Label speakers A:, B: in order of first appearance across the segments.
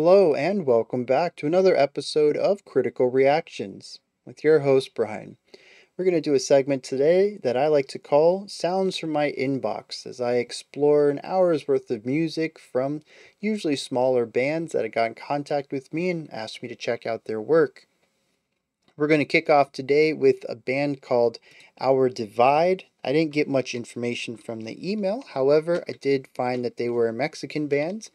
A: Hello, and welcome back to another episode of Critical Reactions with your host, Brian. We're going to do a segment today that I like to call Sounds from My Inbox, as I explore an hour's worth of music from usually smaller bands that have got in contact with me and asked me to check out their work. We're going to kick off today with a band called Our Divide. I didn't get much information from the email, however, I did find that they were a Mexican band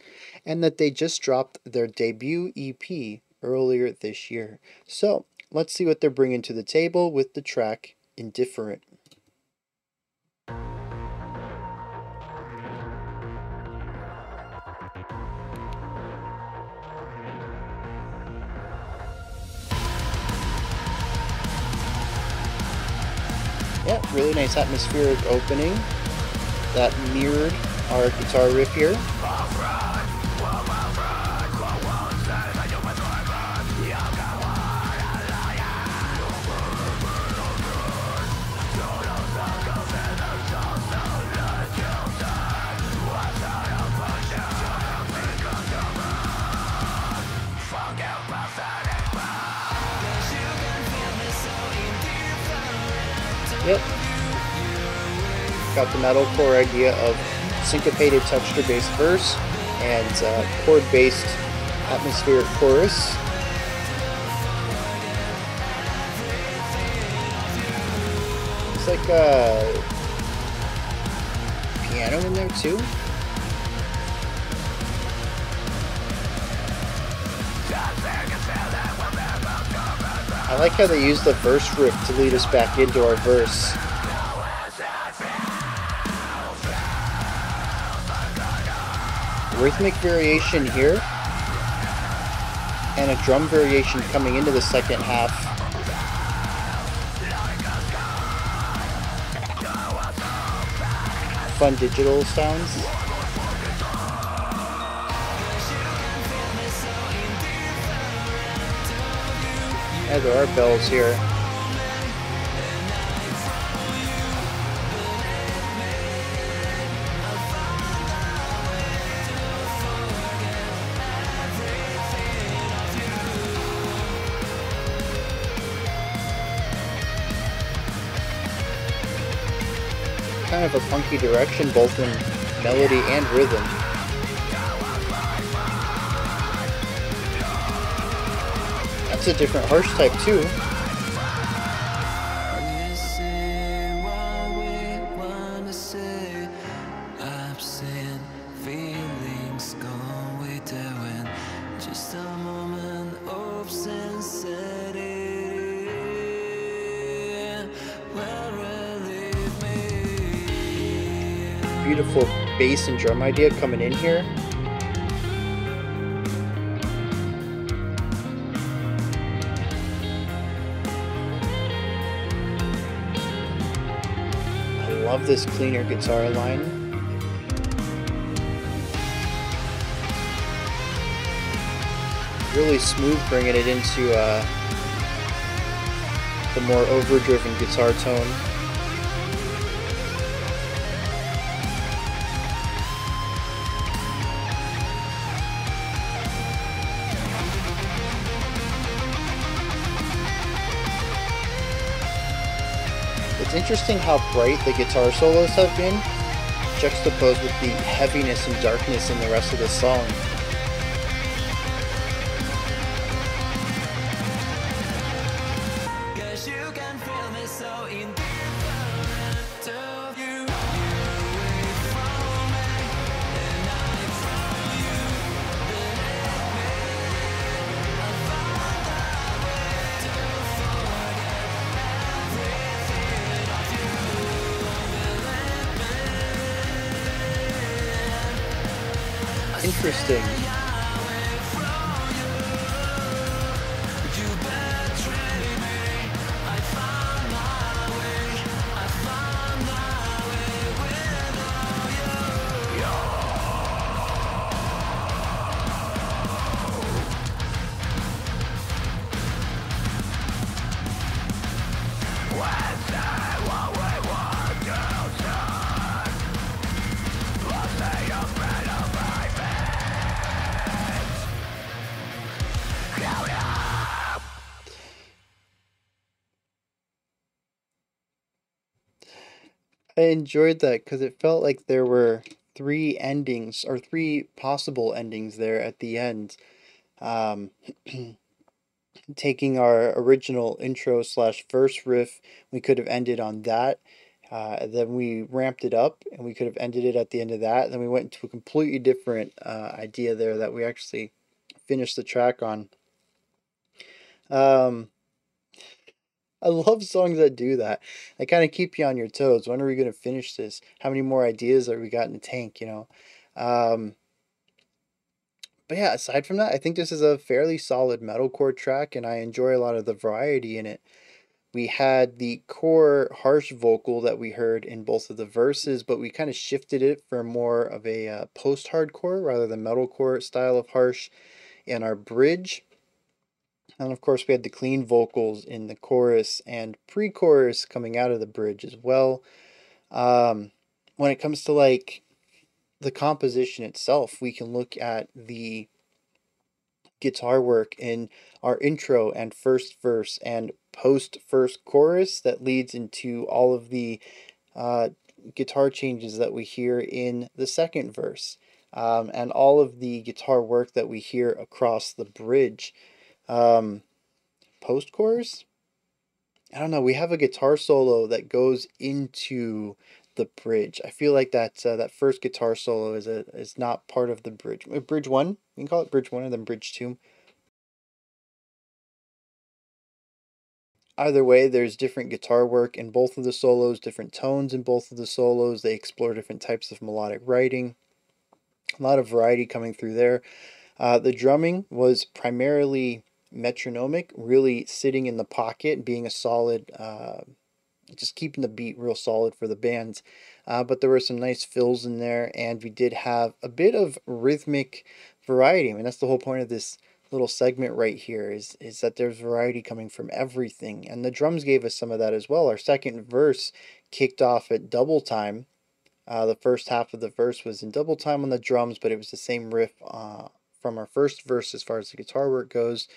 A: and that they just dropped their debut EP earlier this year. So, let's see what they're bringing to the table with the track Indifferent. Yeah, really nice atmospheric opening that mirrored our guitar riff here. Yep. Got the metalcore idea of syncopated texture-based verse and chord-based atmospheric chorus. It's like a piano in there too. I like how they use the verse riff to lead us back into our verse. Rhythmic variation here, and a drum variation coming into the second half. Fun digital sounds. Yeah, there are bells here. Kind of a funky direction, both in melody and rhythm. That's a different harsh type too. Beautiful bass and drum idea coming in here. I love this cleaner guitar line. Really smooth, bringing it into the more overdriven guitar tone. It's interesting how bright the guitar solos have been, juxtaposed with the heaviness and darkness in the rest of the song. Interesting. enjoyed that because it felt like there were three endings or three possible endings there at the end. Um, Taking our original intro slash verse riff, we could have ended on that. Then we ramped it up and we could have ended it at the end of that. Then we went into a completely different idea there that we actually finished the track on. Um, I love songs that do that. They kind of keep you on your toes. When are we going to finish this? How many more ideas are we got in the tank, you know? Um, but yeah, aside from that, I think this is a fairly solid metalcore track, and I enjoy a lot of the variety in it. We had the core harsh vocal that we heard in both of the verses, but we kind of shifted it for more of a post-hardcore rather than metalcore style of harsh in our bridge. And of course, we had the clean vocals in the chorus and pre-chorus coming out of the bridge as well. When it comes to like the composition itself, we can look at the guitar work in our intro and first verse and post first chorus that leads into all of the uh, guitar changes that we hear in the second verse, and all of the guitar work that we hear across the bridge. Post chorus, I don't know. We have a guitar solo that goes into the bridge. I feel like that first guitar solo is not part of the bridge. Bridge one, you can call it bridge one and then bridge two. Either way, there's different guitar work in both of the solos, different tones in both of the solos. They explore different types of melodic writing. A lot of variety coming through there. The drumming was primarily metronomic, really sitting in the pocket, being a solid, just keeping the beat real solid for the bands. But there were some nice fills in there, and we did have a bit of rhythmic variety. I mean, that's the whole point of this little segment right here is that there's variety coming from everything, and the drums gave us some of that as well. Our second verse kicked off at double time. The first half of the verse was in double time on the drums, but it was the same riff from our first verse as far as the guitar work goes.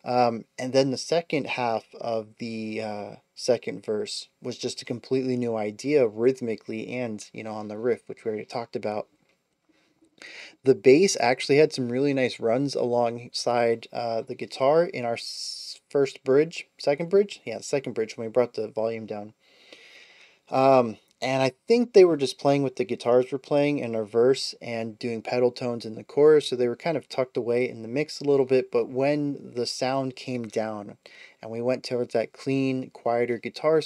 A: And then the second half of the second verse was just a completely new idea rhythmically and, on the riff, which we already talked about. The bass actually had some really nice runs alongside the guitar in our second bridge? Yeah, second bridge when we brought the volume down. And I think they were just playing with the guitars we're playing in our verse and doing pedal tones in the chorus, so they were kind of tucked away in the mix a little bit. But when the sound came down and we went towards that clean, quieter guitar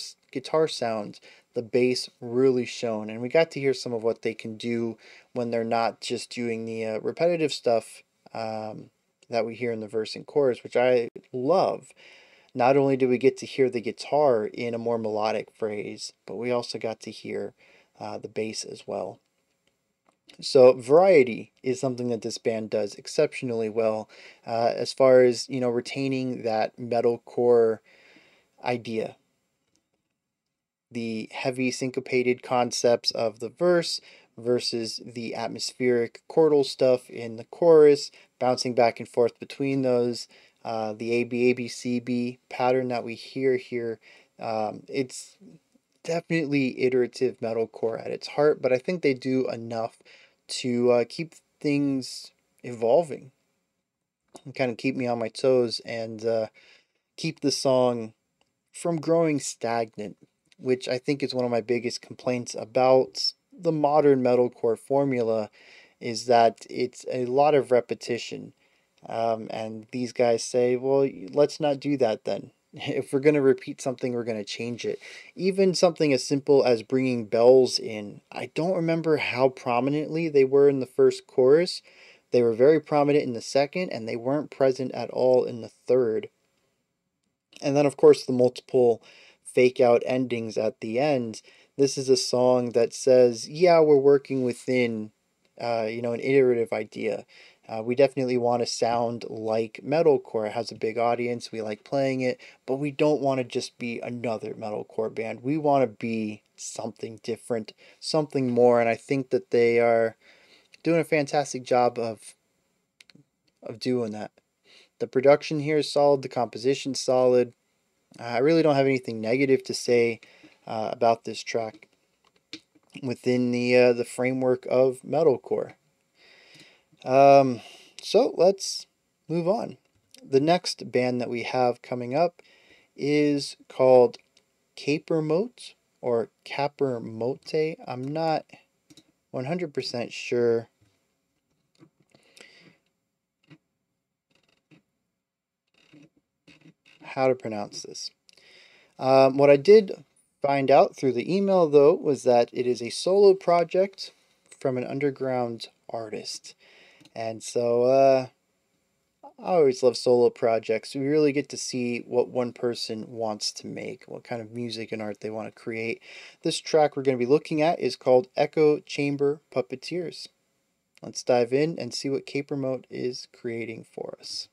A: sound, the bass really shone, and we got to hear some of what they can do when they're not just doing the repetitive stuff that we hear in the verse and chorus, which I love. Not only do we get to hear the guitar in a more melodic phrase, but we also got to hear the bass as well. So variety is something that this band does exceptionally well, as far as retaining that metalcore idea. The heavy syncopated concepts of the verse versus the atmospheric chordal stuff in the chorus, bouncing back and forth between those. The ABABCB pattern that we hear here, it's definitely iterative metalcore at its heart, but I think they do enough to keep things evolving and kind of keep me on my toes and keep the song from growing stagnant, which I think is one of my biggest complaints about the modern metalcore formula, is that it's a lot of repetition. And these guys say, well, let's not do that then. If we're going to repeat something, we're going to change it. Even something as simple as bringing bells in. I don't remember how prominently they were in the first chorus. They were very prominent in the second, and they weren't present at all in the third. And then, of course, the multiple fake out endings at the end. This is a song that says, yeah, we're working within, an iterative idea. We definitely want to sound like metalcore. It has a big audience. We like playing it, but we don't want to just be another metalcore band. We want to be something different, something more. And I think that they are doing a fantastic job of doing that. The production here is solid. The composition's solid. I really don't have anything negative to say about this track. within the framework of metalcore. So let's move on. The next band that we have coming up is called Capermote or Capermote. I'm not 100% sure how to pronounce this. What I did find out through the email, though, was that it is a solo project from an underground artist. And so I always love solo projects. We really get to see what one person wants to make, what kind of music and art they want to create. This track we're going to be looking at is called Echo Chamber Puppeteers. Let's dive in and see what Capermote is creating for us.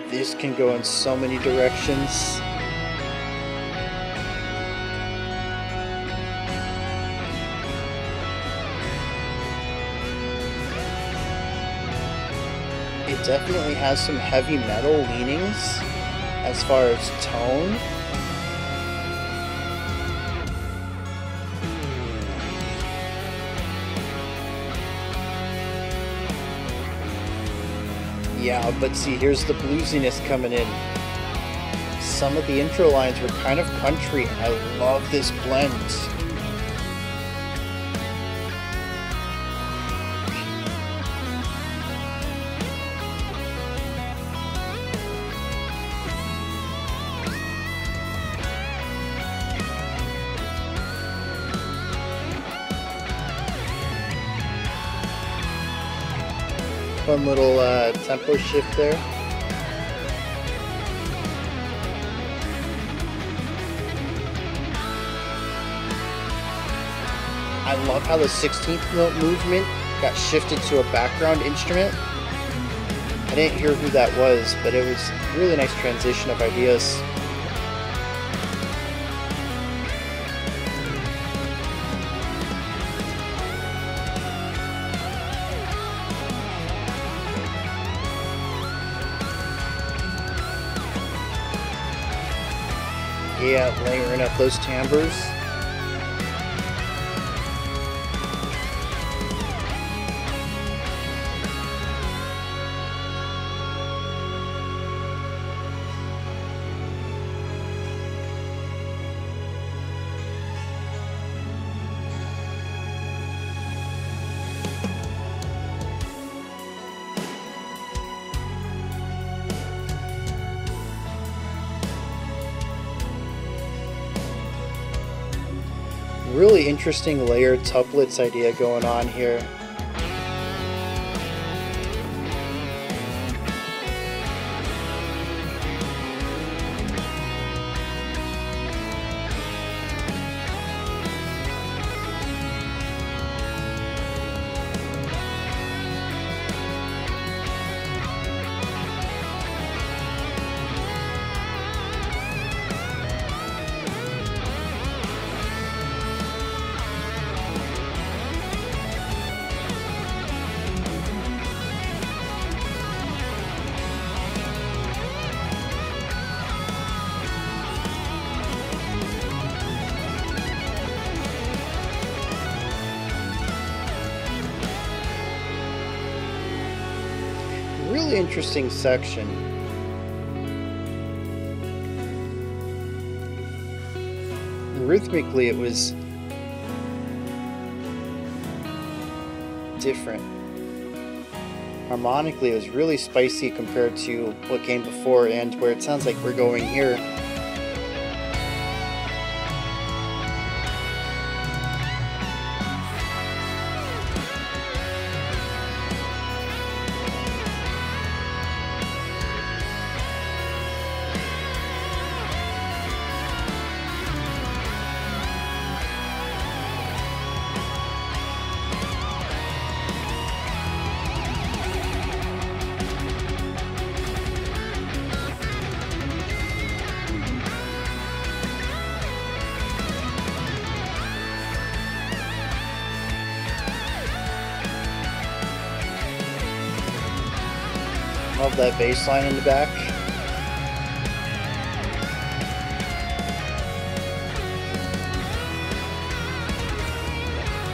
A: This can go in so many directions. It definitely has some heavy metal leanings as far as tone. Yeah, but see, here's the bluesiness coming in. Some of the intro lines were kind of country, and I love this blend. Fun little tempo shift there. I love how the 16th note movement got shifted to a background instrument. I didn't hear who that was, but it was a really nice transition of ideas. Yeah, layering up those timbres. Really interesting layered tuplets idea going on here. Really interesting section. Rhythmically, it was different. Harmonically, it was really spicy compared to what came before and where it sounds like we're going here. Love that bass line in the back.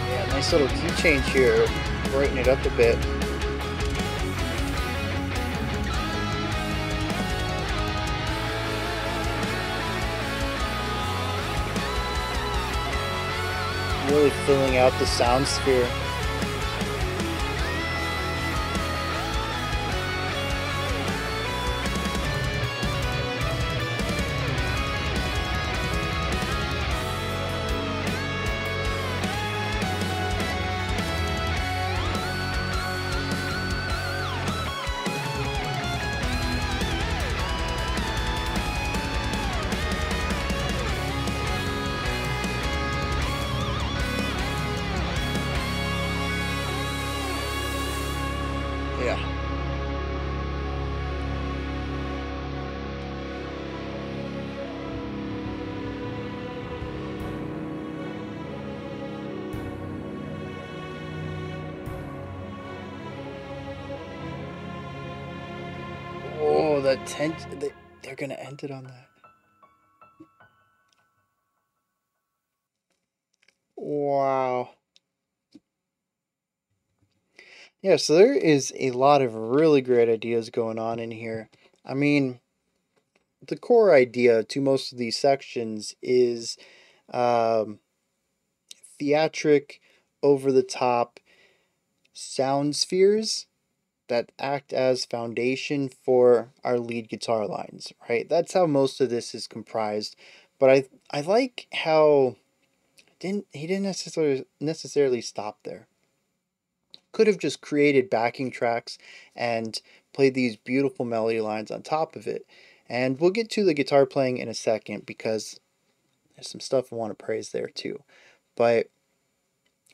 A: Yeah, nice little key change here, brighten it up a bit. Really filling out the sound sphere. Yeah. Oh, that tension. They're gonna end it on that. Wow. Yeah, so there is a lot of really great ideas going on in here. I mean, the core idea to most of these sections is um, theatric, over the top sound spheres that act as foundation for our lead guitar lines, right? That's how most of this is comprised. But I like how he didn't necessarily stop there. Could have just created backing tracks and played these beautiful melody lines on top of it. And we'll get to the guitar playing in a second because there's some stuff I want to praise there too. But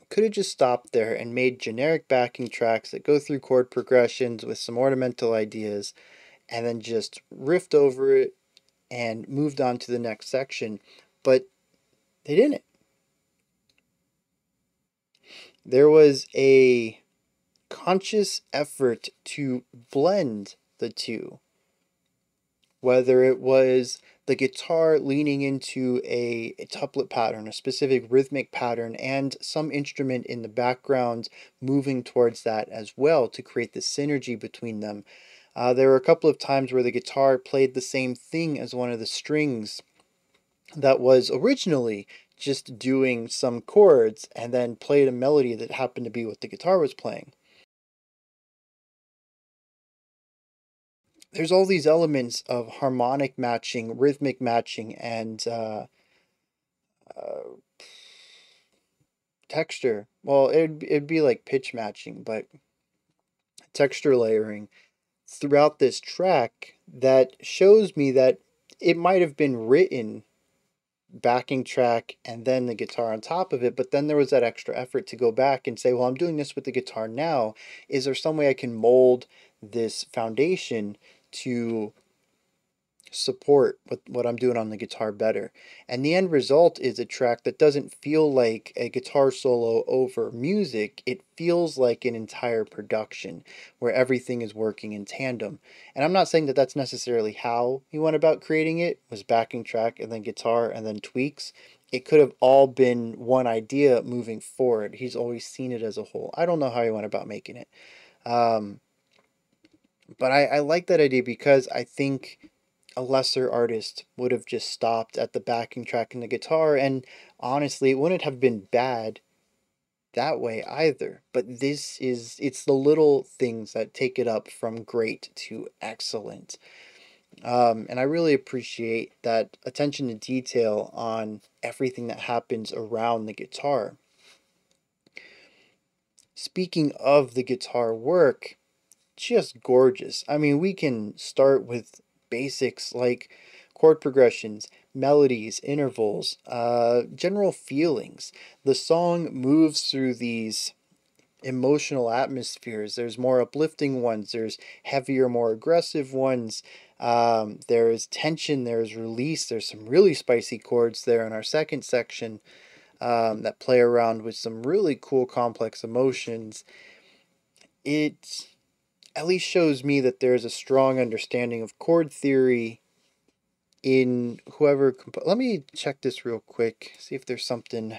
A: could have just stopped there and made generic backing tracks that go through chord progressions with some ornamental ideas and then just riffed over it and moved on to the next section. But they didn't. There was a conscious effort to blend the two, whether it was the guitar leaning into a tuplet pattern, a specific rhythmic pattern, and some instrument in the background moving towards that as well to create the synergy between them. There were a couple of times where the guitar played the same thing as one of the strings that was originally just doing some chords and then played a melody that happened to be what the guitar was playing. There's all these elements of harmonic matching, rhythmic matching, and uh, texture. Well, it'd be like pitch matching, but texture layering throughout this track that shows me that it might have been written backing track and then the guitar on top of it, but then there was that extra effort to go back and say, well, I'm doing this with the guitar now. Is there some way I can mold this foundation to support what I'm doing on the guitar better? And the end result is a track that doesn't feel like a guitar solo over music. It feels like an entire production where everything is working in tandem. And I'm not saying that that's necessarily how he went about creating it, was backing track and then guitar and then tweaks. It could have all been one idea moving forward. He's always seen it as a whole. I don't know how he went about making it. Um, but I like that idea because I think a lesser artist would have just stopped at the backing track and the guitar, and honestly, it wouldn't have been bad that way either. But it's the little things that take it up from great to excellent. And I really appreciate that attention to detail on everything that happens around the guitar. Speaking of the guitar work, just gorgeous. I mean, we can start with basics like chord progressions, melodies, intervals, general feelings. The song moves through these emotional atmospheres. There's more uplifting ones, there's heavier, more aggressive ones. There's tension, there's release, there's some really spicy chords there in our second section that play around with some really cool, complex emotions. It's at least shows me that there's a strong understanding of chord theory in whoever. Let me check this real quick, see if there's something.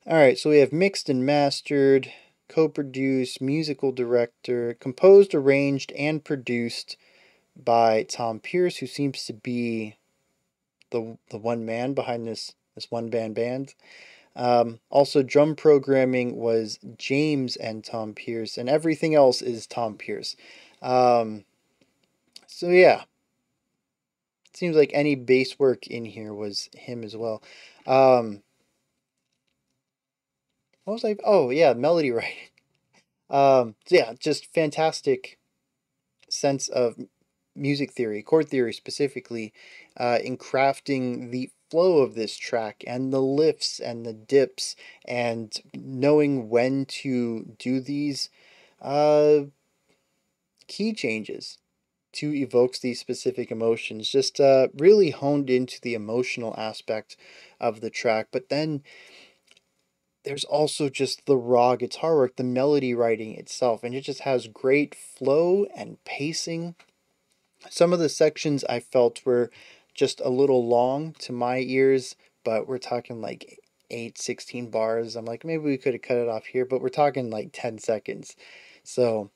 A: All right, so we have mixed and mastered, co-produced, musical director, composed, arranged, and produced by Tom Pierce, who seems to be the one man behind this one band. Also, drum programming was James and Tom Pierce, and everything else is Tom Pierce. So yeah, it seems like any bass work in here was him as well. What was I? Oh yeah, melody writing. So yeah, just fantastic sense of music theory, chord theory specifically, in crafting the flow of this track and the lifts and the dips and knowing when to do these uh, key changes to evoke these specific emotions. Just really honed into the emotional aspect of the track. But then there's also just the raw guitar work, the melody writing itself, and it just has great flow and pacing. Some of the sections I felt were just a little long to my ears, but we're talking like 8, 16 bars. I'm like, maybe we could have cut it off here, but we're talking like 10 seconds. So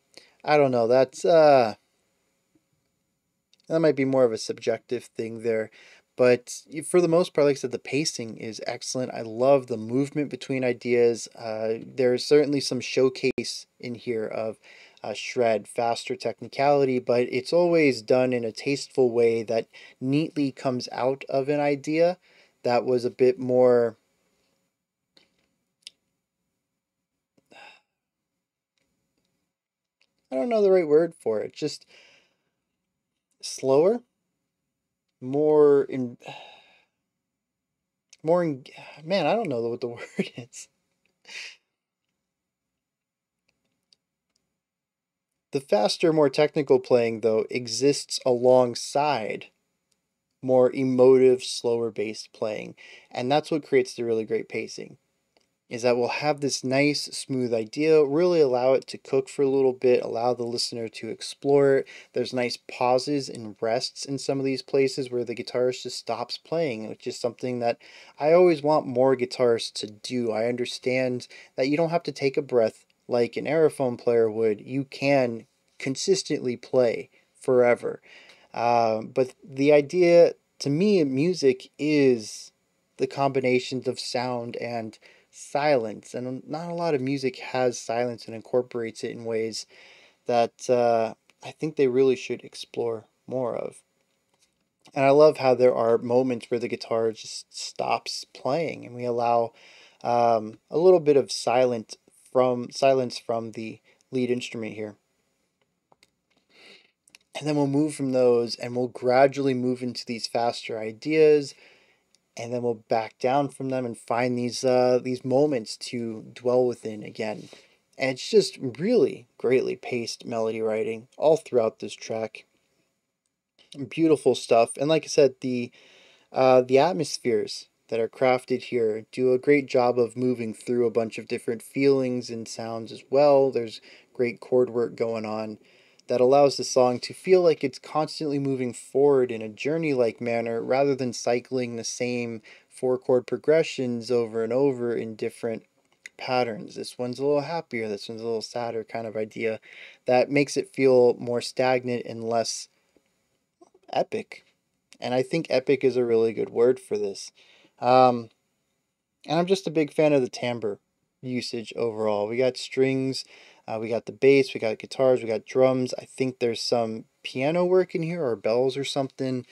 A: I don't know. That might be more of a subjective thing there. But for the most part, like I said, the pacing is excellent. I love the movement between ideas. There's certainly some showcase in here of shred, faster technicality, but it's always done in a tasteful way that neatly comes out of an idea that was a bit more. I don't know the right word for it. Just slower, more in, more in. Man, I don't know what the word is. The faster, more technical playing, though, exists alongside more emotive, slower based playing. And that's what creates the really great pacing. Is that we'll have this nice, smooth idea, really allow it to cook for a little bit, allow the listener to explore it. There's nice pauses and rests in some of these places where the guitarist just stops playing, which is something that I always want more guitarists to do. I understand that you don't have to take a breath like an aerophone player would. You can consistently play forever. But the idea, to me, in music is the combinations of sound and silence, and not a lot of music has silence and incorporates it in ways that I think they really should explore more of. And I love how there are moments where the guitar just stops playing, and we allow a little bit of silence from the lead instrument here. And then we'll move from those, and we'll gradually move into these faster ideas, and then we'll back down from them and find these moments to dwell within again. And it's just really greatly paced melody writing all throughout this track. Beautiful stuff. And like I said, the atmospheres that are crafted here do a great job of moving through a bunch of different feelings and sounds as well. There's great chord work going on that allows the song to feel like it's constantly moving forward in a journey-like manner rather than cycling the same 4 chord progressions over and over in different patterns. This one's a little happier, this one's a little sadder kind of idea that makes it feel more stagnant and less epic. And I think epic is a really good word for this. Um, and I'm just a big fan of the timbre usage overall. We got strings, we got the bass, we got guitars, we got drums. I think there's some piano work in here or bells or something.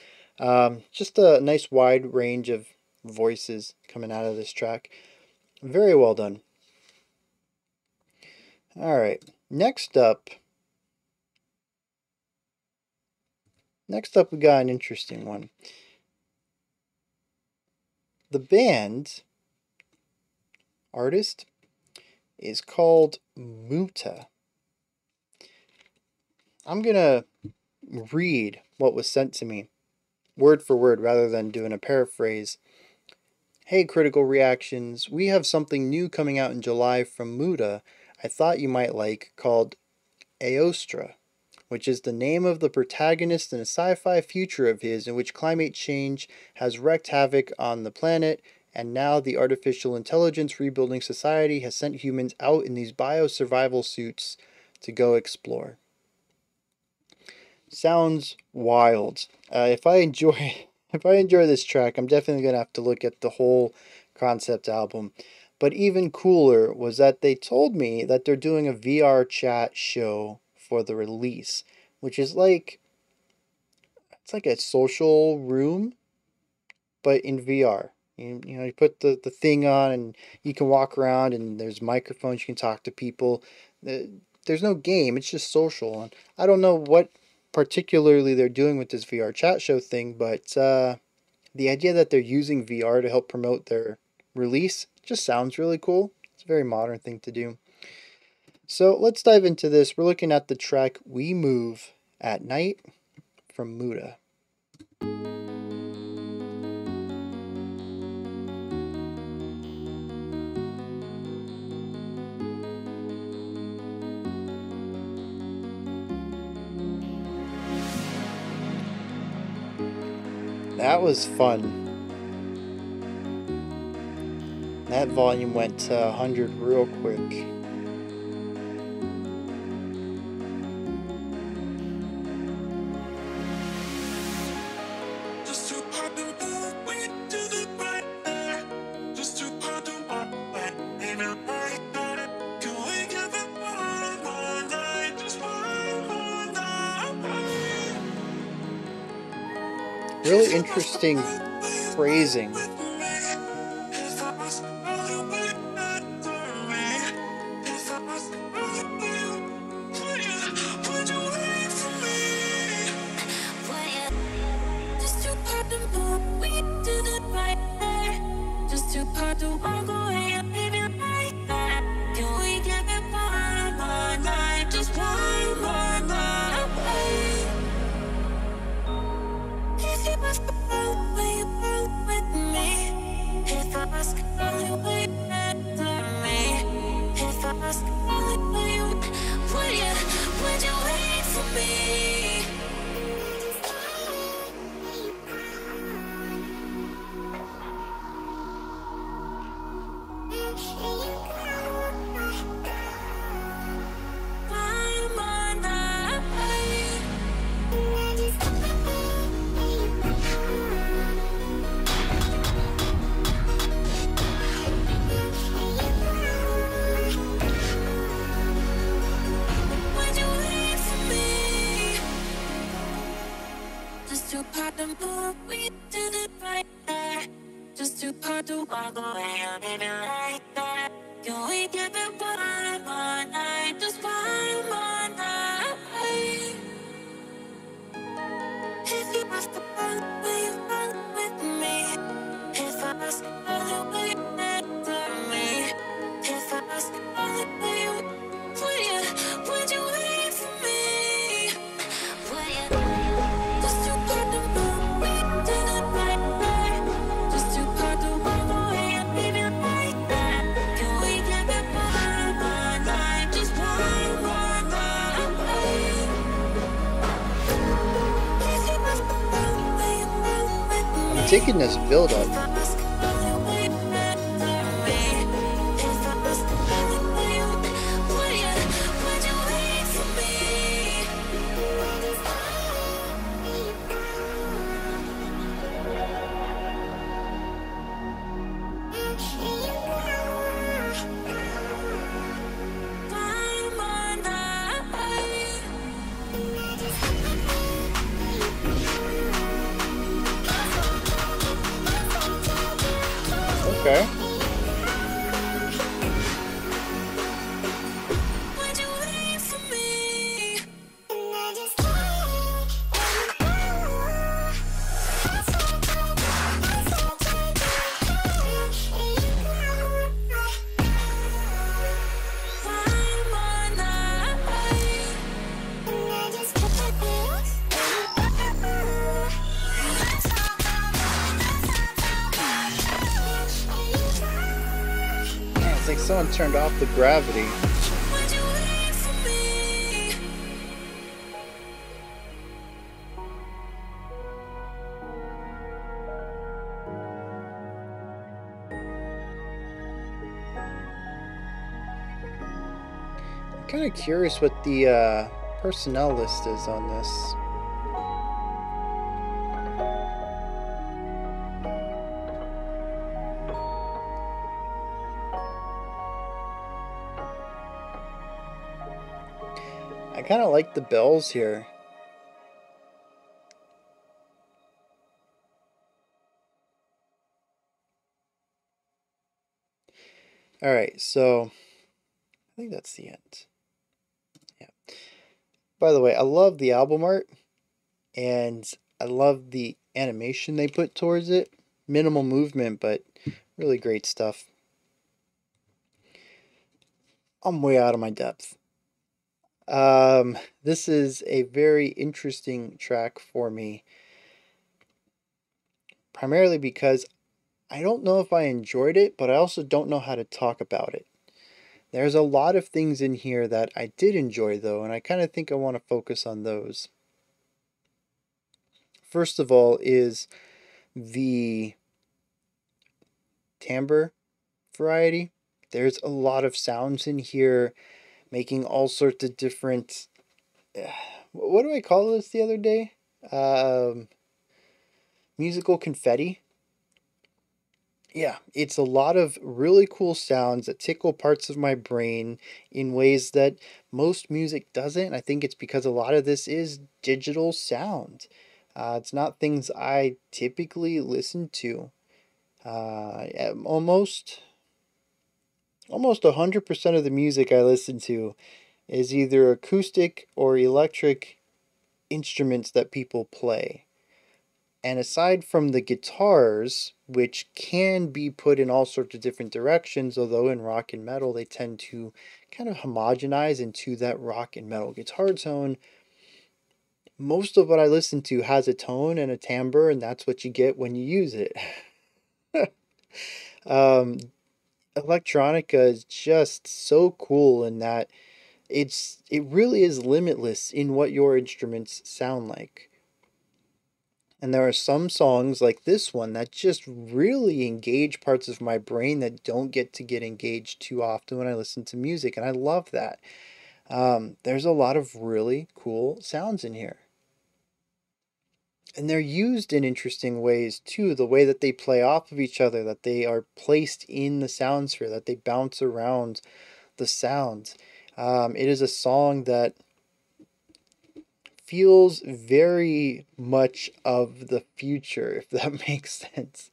A: Just a nice wide range of voices coming out of this track. Very well done. All right, next up we got an interesting one. The band artist is called Muta. I'm gonna read what was sent to me, word for word, rather than doing a paraphrase. Hey, Critical Reactions, we have something new coming out in July from Muta. I thought you might like called Aostra, which is the name of the protagonist in a sci-fi future of his in which climate change has wreaked havoc on the planet, and now the artificial intelligence rebuilding society has sent humans out in these biosurvival suits to go explore. Sounds wild. If I enjoy this track, I'm definitely gonna have to look at the whole concept album. But even cooler was that they told me that they're doing a VR chat show for the release, which is like, it's like a social room, but in VR. You put the thing on and you can walk around and there's microphones, you can talk to people. There's no game, it's just social. And I don't know what particularly they're doing with this VR chat show thing, but the idea that they're using VR to help promote their release just sounds really cool. It's a very modern thing to do. So let's dive into this. We're looking at the track We Move at Night from Muta. That was fun. That volume went to 100 real quick. Really interesting phrasing. Taking this build up. Okay. It's like someone turned off the gravity. Kind of curious what the personnel list is on this. I kind of like the bells here. Alright, so I think that's the end. Yeah. By the way, I love the album art, and I love the animation they put towards it. Minimal movement, but really great stuff. I'm way out of my depth. This is a very interesting track for me, primarily because I don't know if I enjoyed it, but I also don't know how to talk about it. There's a lot of things in here that I did enjoy, though, and I kind of think I want to focus on those. First of all is the timbre variety. There's a lot of sounds in here making all sorts of different. What do I call this the other day? Musical confetti. Yeah, it's a lot of really cool sounds that tickle parts of my brain in ways that most music doesn't. I think it's because a lot of this is digital sound. It's not things I typically listen to. Almost 100% of the music I listen to is either acoustic or electric instruments that people play. And aside from the guitars, which can be put in all sorts of different directions, although in rock and metal they tend to kind of homogenize into that rock and metal guitar tone, most of what I listen to has a tone and a timbre, and that's what you get when you use it. um, Electronica is just so cool in that it really is limitless in what your instruments sound like. And there are some songs like this one that just really engage parts of my brain that don't get engaged too often when I listen to music, and I love that. There's a lot of really cool sounds in here. And they're used in interesting ways too, the way that they play off of each other, that they are placed in the sound sphere, that they bounce around the sounds. It is a song that feels very much of the future, if that makes sense.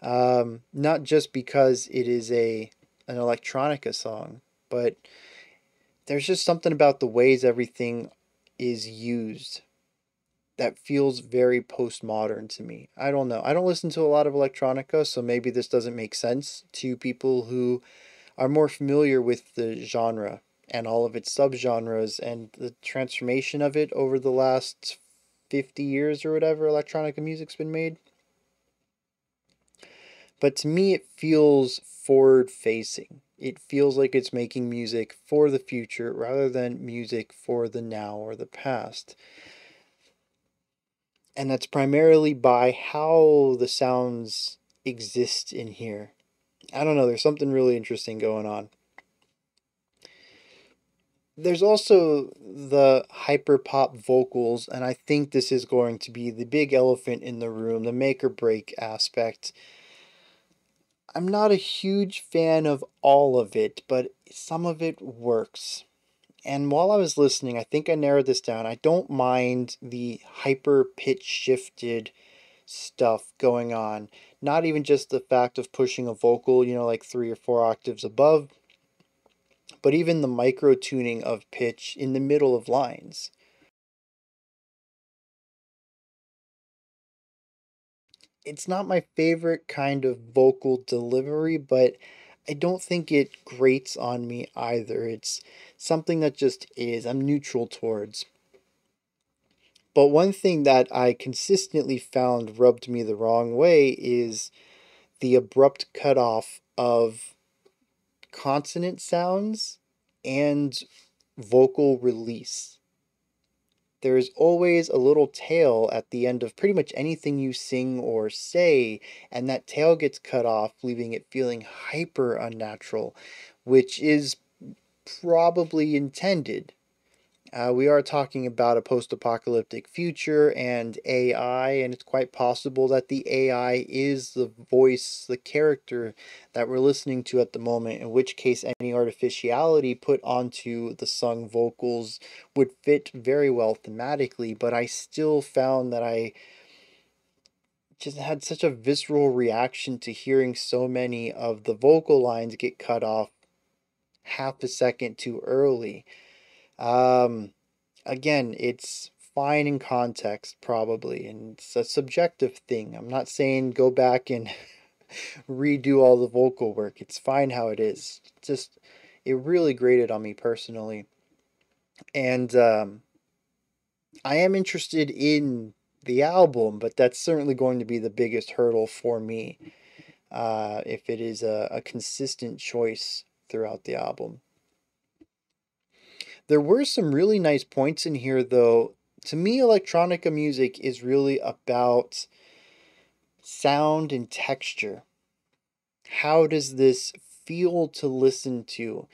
A: Not just because it is an electronica song, but there's just something about the ways everything is used that feels very postmodern to me. I don't know. I don't listen to a lot of electronica, so maybe this doesn't make sense to people who are more familiar with the genre and all of its subgenres and the transformation of it over the last 50 years or whatever electronica music's been made. But to me, it feels forward facing. It feels like it's making music for the future rather than music for the now or the past. And that's primarily by how the sounds exist in here. I don't know, there's something really interesting going on. There's also the hyper pop vocals, and I think this is going to be the big elephant in the room, the make or break aspect. I'm not a huge fan of all of it, but some of it works. And while I was listening, I think I narrowed this down. I don't mind the hyper pitch shifted stuff going on. Not even just the fact of pushing a vocal, like 3 or 4 octaves above, but even the micro tuning of pitch in the middle of lines. It's not my favorite kind of vocal delivery, but I don't think it grates on me either. It's something that just is, I'm neutral towards. But one thing that I consistently found rubbed me the wrong way is the abrupt cutoff of consonant sounds and vocal release. There is always a little tail at the end of pretty much anything you sing or say, and that tail gets cut off, leaving it feeling hyper unnatural, which is probably intended. We are talking about a post-apocalyptic future and AI, and it's quite possible that the AI is the voice, the character that we're listening to at the moment, in which case any artificiality put onto the sung vocals would fit very well thematically, but I still found that I just had such a visceral reaction to hearing so many of the vocal lines get cut off half a second too early. Um, Again, it's fine in context, probably, and it's a subjective thing. I'm not saying go back and redo all the vocal work. It's fine how it is. Just, it really grated on me personally. And I am interested in the album, but that's certainly going to be the biggest hurdle for me if it is a consistent choice throughout the album. There were some really nice points in here, though. To me, electronica music is really about sound and texture. How does this feel to listen to?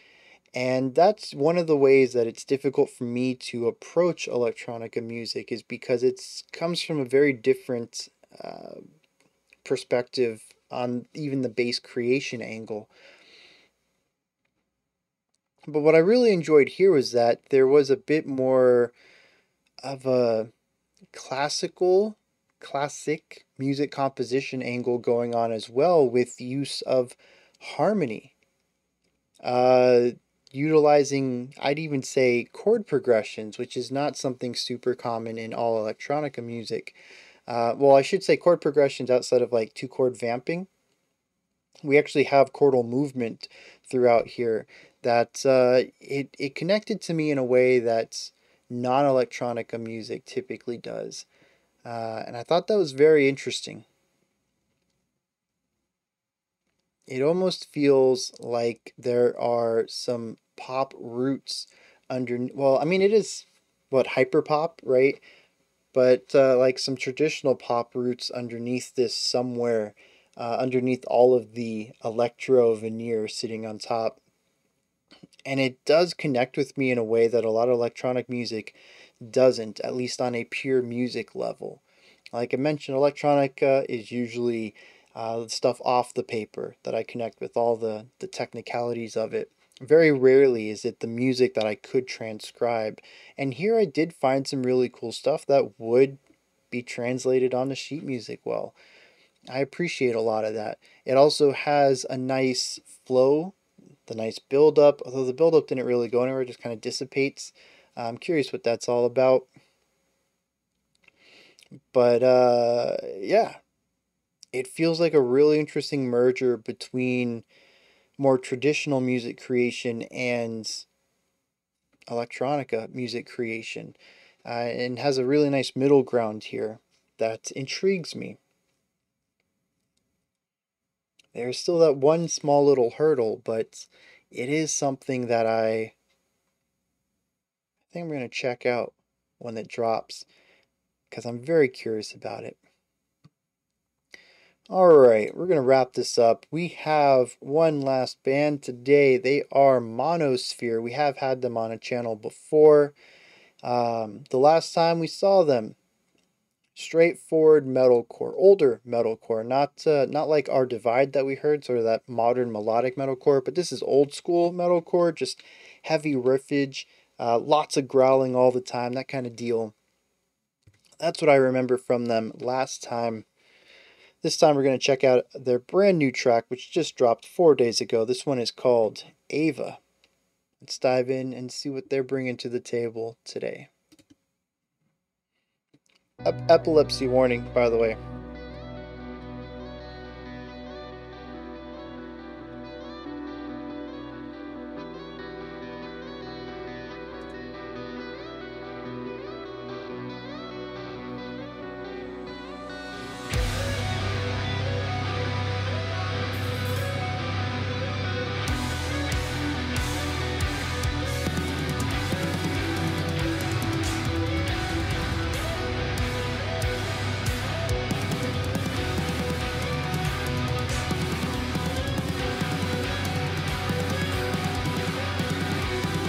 A: And that's one of the ways that it's difficult for me to approach electronica music, is because it comes from a very different perspective on even the bass creation angle. But what I really enjoyed here was that there was a bit more of a classic music composition angle going on as well, with use of harmony. Uh, Utilizing, I'd even say, chord progressions, which is not something super common in all electronica music. Well, I should say chord progressions outside of like two chord vamping. We actually have chordal movement throughout here that it connected to me in a way that non-electronica music typically does. And I thought that was very interesting. It almost feels like there are some pop roots under. Well, I mean, it is what, hyper pop, right? But like some traditional pop roots underneath this somewhere, underneath all of the electro veneer sitting on top. And it does connect with me in a way that a lot of electronic music doesn't, at least on a pure music level. Like I mentioned, electronica is usually stuff off the paper that I connect with, all the technicalities of it. Very rarely is it the music that I could transcribe. And here I did find some really cool stuff that would be translated onto sheet music well. I appreciate a lot of that. It also has a nice flow, the nice build up, although the build up didn't really go anywhere, it just kind of dissipates. I'm curious what that's all about. But yeah, it feels like a really interesting merger between more traditional music creation and electronica music creation, and has a really nice middle ground here that intrigues me. There's still that one small little hurdle, but it is something that I think I'm going to check out when it drops, because I'm very curious about it. Alright, we're going to wrap this up. We have one last band today. They are Monosphere. We have had them on a channel before. The last time we saw them, straightforward metalcore, older metalcore, not like our Divide that we heard, sort of that modern melodic metalcore, but this is old school metalcore, just heavy riffage, lots of growling all the time, that kind of deal. That's what I remember from them last time. This time we're going to check out their brand new track, which just dropped 4 days ago. This one is called Ava. Let's dive in and see what they're bringing to the table today. Epilepsy warning, by the way.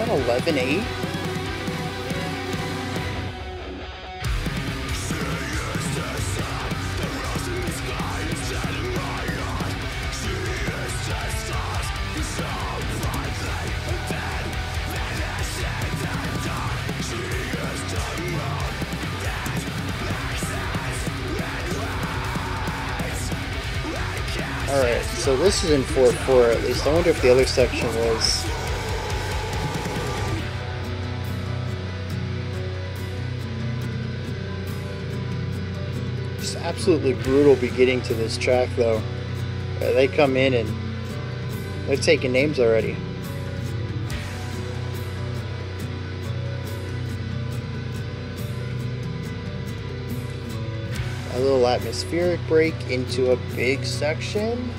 A: that 11/8? Alright, so this is in 4/4 at least. I wonder if the other section was. Just absolutely brutal beginning to this track though. They come in and they're taking names already. A little atmospheric break into a big section.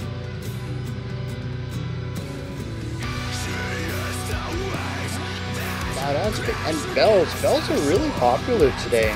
A: Wow, that's big. And bells. Bells are really popular today.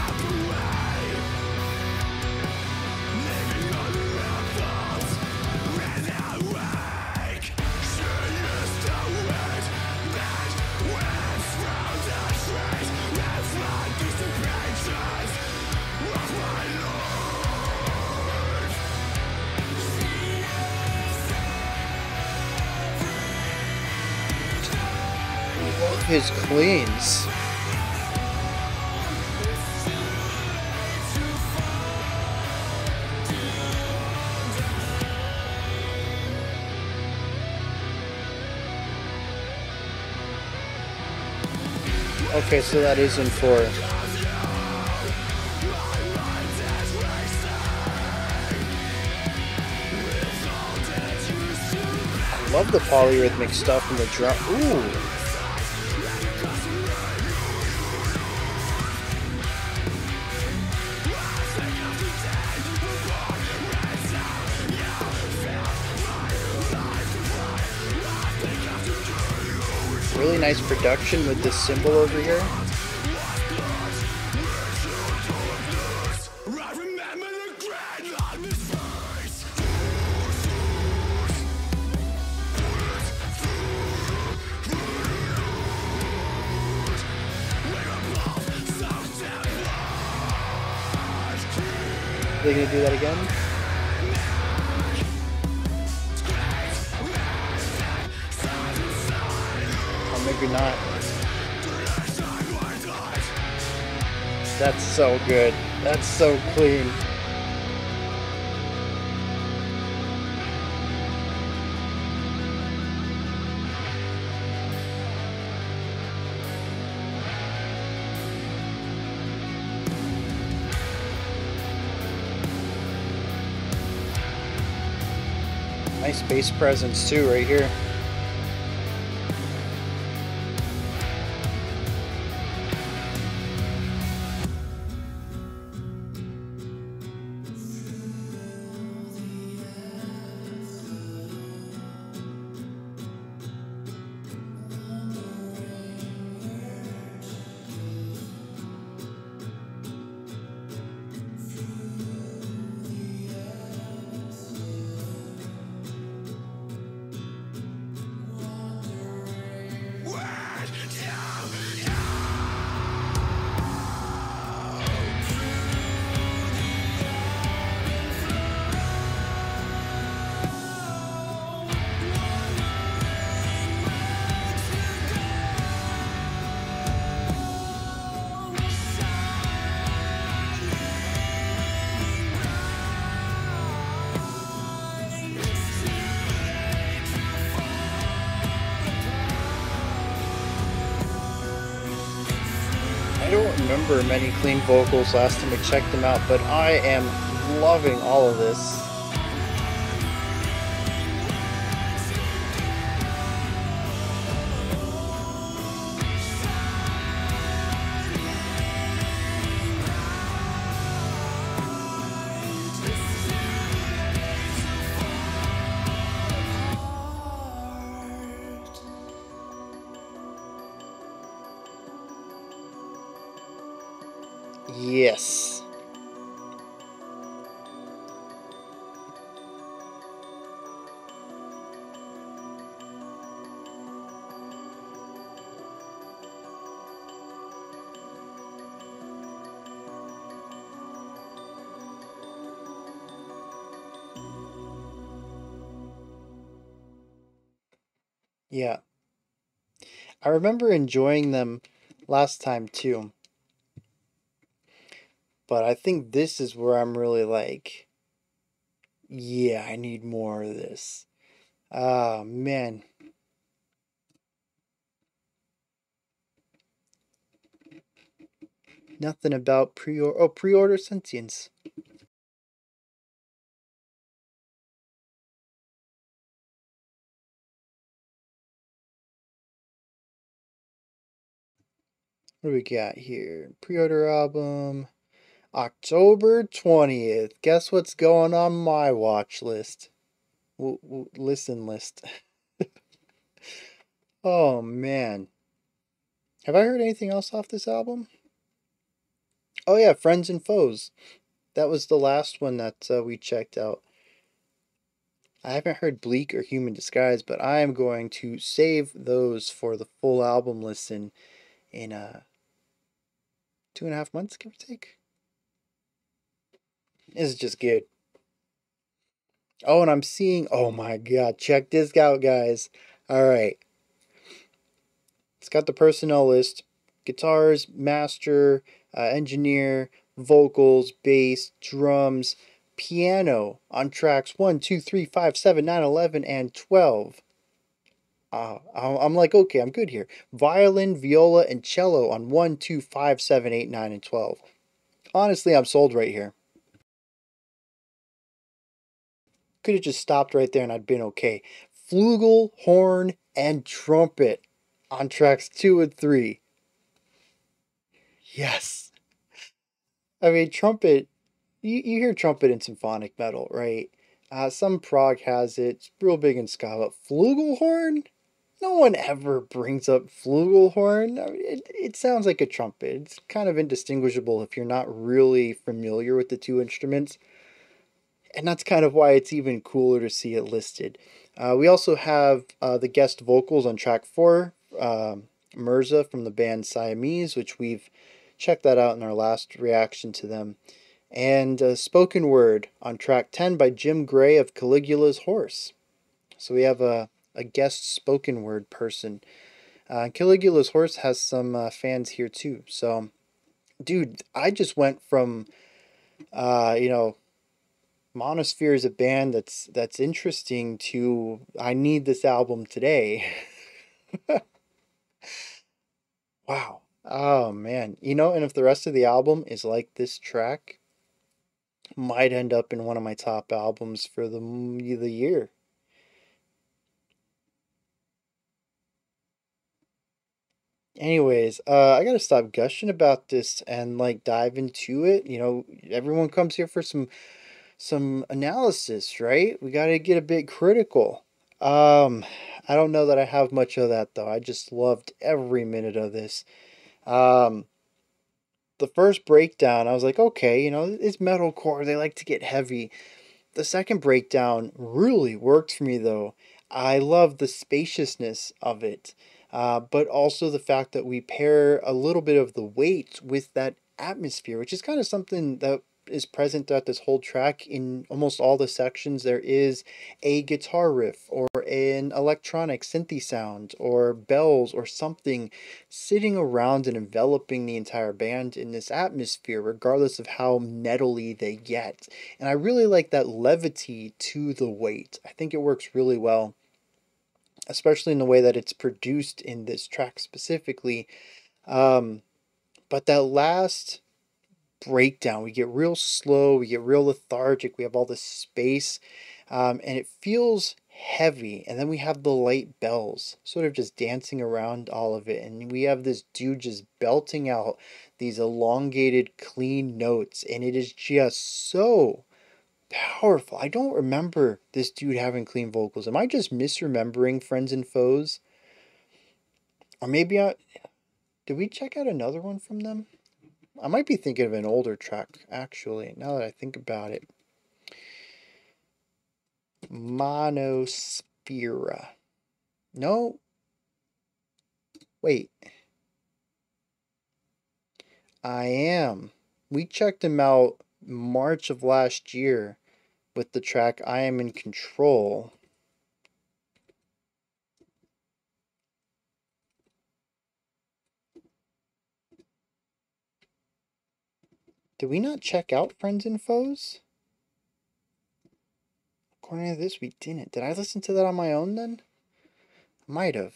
A: His cleans. Okay, so that is in 4. I love the polyrhythmic stuff in the drum. Ooh. Really nice production with this cymbal over here. Are they gonna do that again? Maybe not. That's so good. That's so clean. Nice bass presence too, right here. I don't remember many clean vocals last time I checked them out, but I am loving all of this. Yes. Yeah. I remember enjoying them last time too, but I think this is where I'm really like, yeah, I need more of this. Ah, man. Nothing about pre-order sentience. What do we got here? Pre-order album, October 20th. Guess what's going on my watch list? Listen list. Oh man. Have I heard anything else off this album? Oh yeah, Friends and Foes. That was the last one that we checked out. I haven't heard Bleak or Human Disguise, but I am going to save those for the full album listen in 2.5 months, give or take. This is just good. Oh, and I'm seeing. Oh my god, check this out, guys. All right, it's got the personnel list: guitars, master, engineer, vocals, bass, drums, piano on tracks 1, 2, 3, 5, 7, 9, 11, and 12. I'm like, okay, I'm good here. Violin, viola, and cello on 1, 2, 5, 7, 8, 9, and 12. Honestly, I'm sold right here. Could have just stopped right there and I'd been okay. Flugel, horn, and trumpet on tracks 2 and 3. Yes. I mean, trumpet, you hear trumpet in symphonic metal, right? Some prog has it. It's real big in ska, but flugelhorn? No one ever brings up flugelhorn. I mean, it sounds like a trumpet. It's kind of indistinguishable if you're not really familiar with the two instruments. And that's kind of why it's even cooler to see it listed. We also have the guest vocals on track 4, Mirza from the band Siamese, which we've checked that out in our last reaction to them. And spoken word on track 10 by Jim Gray of Caligula's Horse. So we have a guest spoken word person. Caligula's Horse has some fans here too. So, dude, I just went from, you know, Monosphere is a band that's interesting to I need this album today. Wow. Oh man. And if the rest of the album is like this track, might end up in one of my top albums for the year. Anyways, I gotta stop gushing about this and like dive into it. Everyone comes here for some analysis, right? We gotta get a bit critical. Um, I don't know that I have much of that though. I just loved every minute of this. Um, the first breakdown, I was like, okay, it's metalcore. They like to get heavy. The second breakdown really worked for me though. I love the spaciousness of it, but also the fact that we pair a little bit of the weight with that atmosphere, which is kind of something that is present throughout this whole track. In almost all the sections, there is a guitar riff or an electronic synthy sound or bells or something sitting around and enveloping the entire band in this atmosphere, regardless of how metally they get. And I really like that levity to the weight. I think it works really well, especially in the way that it's produced in this track specifically. Um, but that last breakdown, we get real slow, we get real lethargic, we have all this space, and it feels heavy. And then we have the light bells sort of just dancing around all of it. And we have this dude just belting out these elongated, clean notes. And it is just so powerful. I don't remember this dude having clean vocals. Am I just misremembering Friends and Foes? Or maybe did we check out another one from them? I might be thinking of an older track, actually, now that I think about it. Monosphere. No, wait. I am. We checked them out March of last year with the track I Am in Control. Did we not check out Friends and Foes? According to this, we didn't. Did I listen to that on my own then? Might have.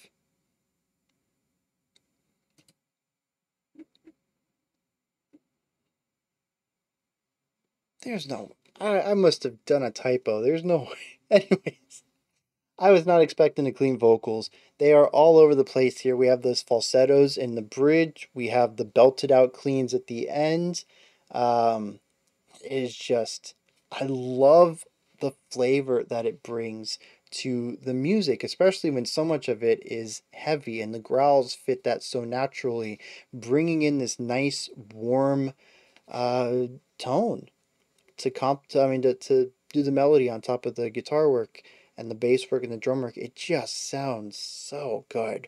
A: There's no. I must have done a typo. There's no way. Anyways, I was not expecting to clean vocals. They are all over the place here. We have those falsettos in the bridge. We have the belted out cleans at the end. Um, is just, I love the flavor that it brings to the music, especially when so much of it is heavy and the growls fit that so naturally, bringing in this nice warm uh, tone to do the melody on top of the guitar work and the bass work and the drum work. It just sounds so good.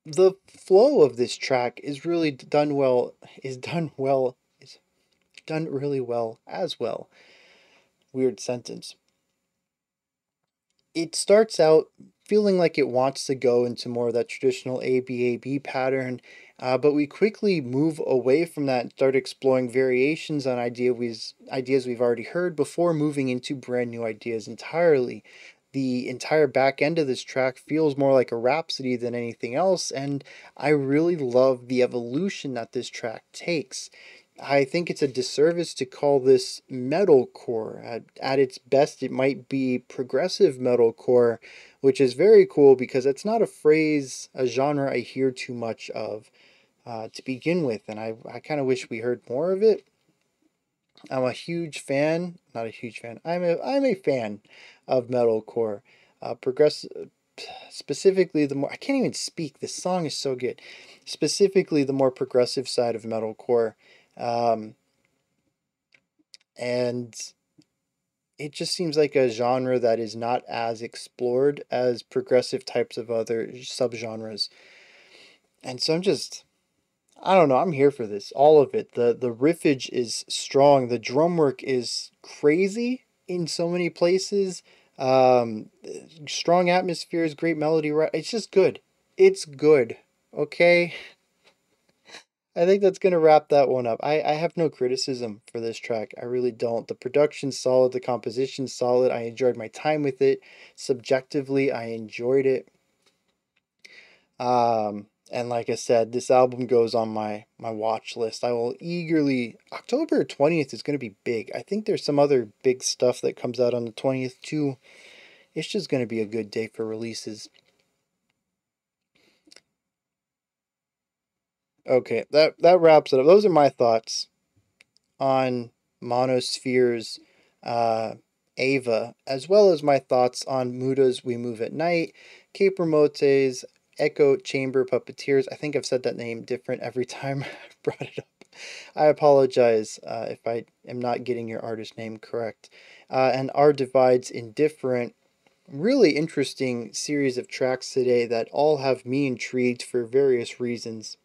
A: The flow of this track is really done well. Is done well. Is done really well as well. Weird sentence. It starts out feeling like it wants to go into more of that traditional ABAB pattern, but we quickly move away from that and start exploring variations on ideas we've already heard before moving into brand new ideas entirely. The entire back end of this track feels more like a rhapsody than anything else, and I really love the evolution that this track takes. I think it's a disservice to call this metalcore. At its best, it might be progressive metalcore, which is very cool because it's not a genre I hear too much of to begin with, and I kind of wish we heard more of it. I'm a huge fan, not a huge fan. I'm a fan of metalcore. Progressive, specifically the more I can't even speak. This song is so good. Specifically, the more progressive side of metalcore. Um, and it just seems like a genre that is not as explored as progressive types of other subgenres. And so I don't know, I'm here for this. All of it. The riffage is strong. The drum work is crazy in so many places. Um, Strong atmospheres, great melody. It's just good. It's good. Okay. I think that's going to wrap that one up. I have no criticism for this track. I really don't. The production's solid, the composition's solid. I enjoyed my time with it. Subjectively, I enjoyed it. And like I said, this album goes on my watch list. I will eagerly October 20th is going to be big. I think there's some other big stuff that comes out on the 20th too. It's just going to be a good day for releases. Okay, that wraps it up. Those are my thoughts on Monosphere's uh, Ava, as well as my thoughts on Muta's We Move at Night, Capermote's Echo Chamber Puppeteers. I think I've said that name different every time I've brought it up. I apologize if I am not getting your artist name correct. And Our Divide's Indifferent. Really interesting series of tracks today that all have me intrigued for various reasons.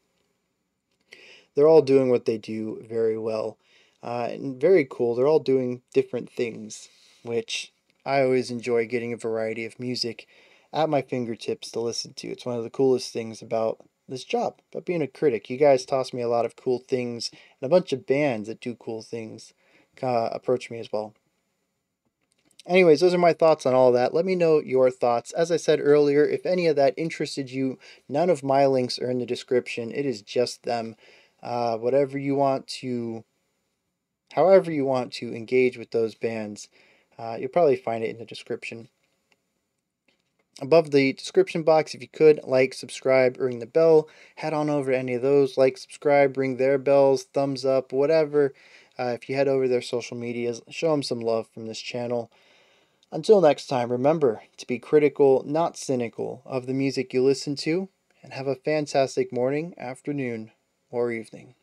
A: They're all doing what they do very well. And very cool. They're all doing different things, which I always enjoy getting a variety of music at my fingertips to listen to. It's one of the coolest things about this job, about being a critic. You guys toss me a lot of cool things, and a bunch of bands that do cool things approach me as well. Anyways, those are my thoughts on all that. Let me know your thoughts. As I said earlier, if any of that interested you, none of my links are in the description. It is just them. Whatever you want to, however you want to engage with those bands, you'll probably find it in the description. Above the description box, if you could, like, subscribe, ring the bell, head on over to any of those, like, subscribe, ring their bells, thumbs up, whatever. If you head over their social medias, show them some love from this channel. Until next time, remember to be critical, not cynical, of the music you listen to, and have a fantastic morning, afternoon, or evening.